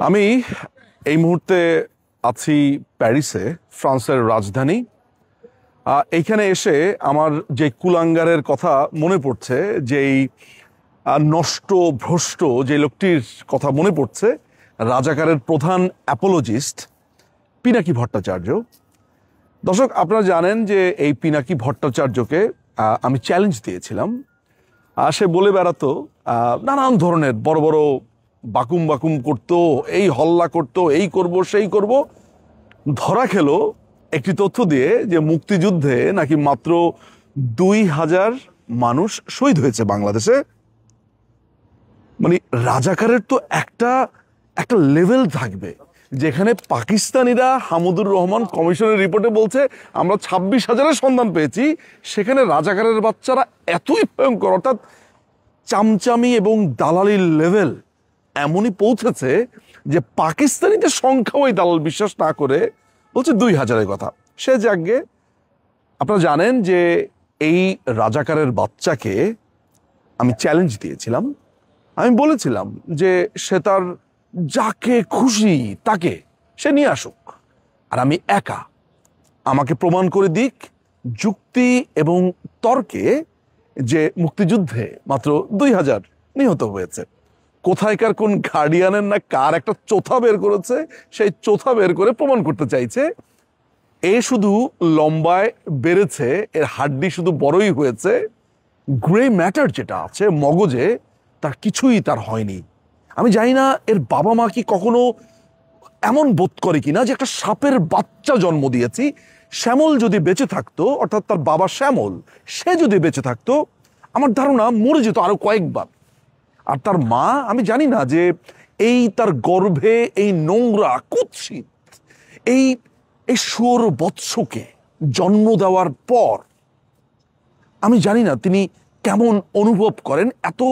আমি এই মুহূর্তে আছি প্যারিসে, ফ্রান্সের রাজধানী। এইখানে এসে আমার যে কুলাঙ্গারের কথা মনে পড়ছে, যেই নষ্ট ভ্রষ্ট যে লোকটির কথা মনে পড়ছে, রাজাকারের প্রধান অ্যাপোলজিস্ট পিনাকি ভট্টাচার্য। দর্শক, আপনারা জানেন যে এই পিনাকি ভট্টাচার্যকে আমি চ্যালেঞ্জ দিয়েছিলাম। সে বলে বেড়াতো নানান ধরনের বড় বড় বাকুম বাকুম করতো, এই হল্লা করতো, এই করব সেই করব। ধরা খেলো একটি তথ্য দিয়ে যে মুক্তিযুদ্ধে নাকি মাত্র 2000 মানুষ শহীদ হয়েছে বাংলাদেশে। মানে রাজাকারের তো একটা লেভেল থাকবে, যেখানে পাকিস্তানিরা হামুদুর রহমান কমিশনের রিপোর্টে বলছে আমরা 26,000-এর সন্ধান পেয়েছি, সেখানে রাজাকারের বাচ্চারা এতই ভয়ঙ্কর, অর্থাৎ চামচামি এবং দালালির লেভেল এমনই পৌঁছেছে যে পাকিস্তানিদের সংখ্যা ওই দালাল বিশ্বাস না করে বলছে 2000-এর কথা। সে যাগে, আপনারা জানেন যে এই রাজাকারের বাচ্চাকে আমি চ্যালেঞ্জ দিয়েছিলাম। আমি বলেছিলাম যে সে তার যাকে খুশি তাকে সে নিয়ে আসুক, আর আমি একা, আমাকে প্রমাণ করে দিক যুক্তি এবং তর্কে যে মুক্তিযুদ্ধে মাত্র 2000 নিহত হয়েছে। কোথায়কার কোন গার্ডিয়ানের না কার একটা চোথা বের করেছে, সেই চোথা বের করে প্রমাণ করতে চাইছে এ শুধু লম্বায় বেড়েছে, এর হাড্ডি শুধু বড়ই হয়েছে, গ্রে ম্যাটার যেটা আছে মগজে তার কিছুই তার হয়নি। আমি জানি না এর বাবা মা কি কখনো এমন বোধ করে কিনা যে একটা সাপের বাচ্চা জন্ম দিয়েছি। শ্যামল যদি বেঁচে থাকতো, অর্থাৎ তার বাবা শ্যামল, সে যদি বেঁচে থাকতো, আমার ধারণা মরে যেত আরো কয়েকবার। আর তার মা, আমি জানি না যে এই তার গর্ভে এই নোংরা কুৎসিত এই শুয়োর বৎসকে জন্ম দেওয়ার পর আমি জানি না তিনি কেমন অনুভব করেন। এত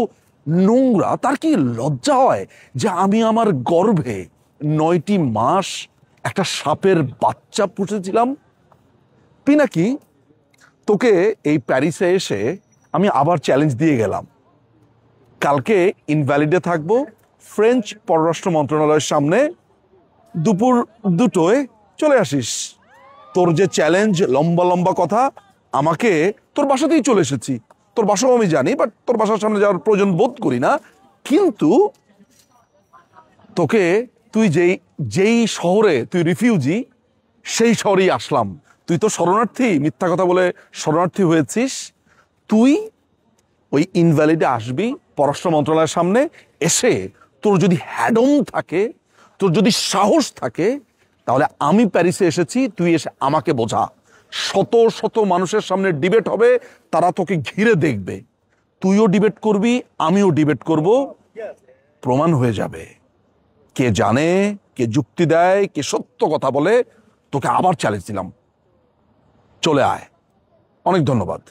নোংরা, তার কি লজ্জা হয় যে আমি আমার গর্ভে 9টি মাস একটা সাপের বাচ্চা পুষেছিলাম? পিনাকি, তোকে এই প্যারিসে এসে আমি আবার চ্যালেঞ্জ দিয়ে গেলাম, কালকে ইনভ্যালিডে থাকবো ফ্রেঞ্চ পররাষ্ট্র মন্ত্রণালয়ের সামনে, দুপুর 2টোয় চলে আসিস। তোর যে চ্যালেঞ্জ, লম্বা লম্বা কথা, আমাকে তোর বাসাতেই চলে এসেছি, তোর বাসাও আমি জানি, বাট তোর বাসার সামনে যাওয়ার প্রয়োজন বোধ করি না। কিন্তু তোকে, তুই যেই শহরে তুই রিফিউজি, সেই শহরেই আসলাম। তুই তো শরণার্থী, মিথ্যা কথা বলে শরণার্থী হয়েছিস। তুই ওই ইনভ্যালিডে আসবি পররাষ্ট্র মন্ত্রণালয়ের সামনে এসে, তোর যদি হ্যাডম থাকে, তোর যদি সাহস থাকে, তাহলে আমি প্যারিসে এসেছি, তুই এসে আমাকে বোঝা। শত শত মানুষের সামনে ডিবেট হবে, তারা তোকে ঘিরে দেখবে, তুইও ডিবেট করবি, আমিও ডিবেট করব, প্রমাণ হয়ে যাবে কে জানে, কে যুক্তি দেয়, কে সত্য কথা বলে। তোকে আবার চ্যালেঞ্জ দিলাম, চলে আয়। অনেক ধন্যবাদ।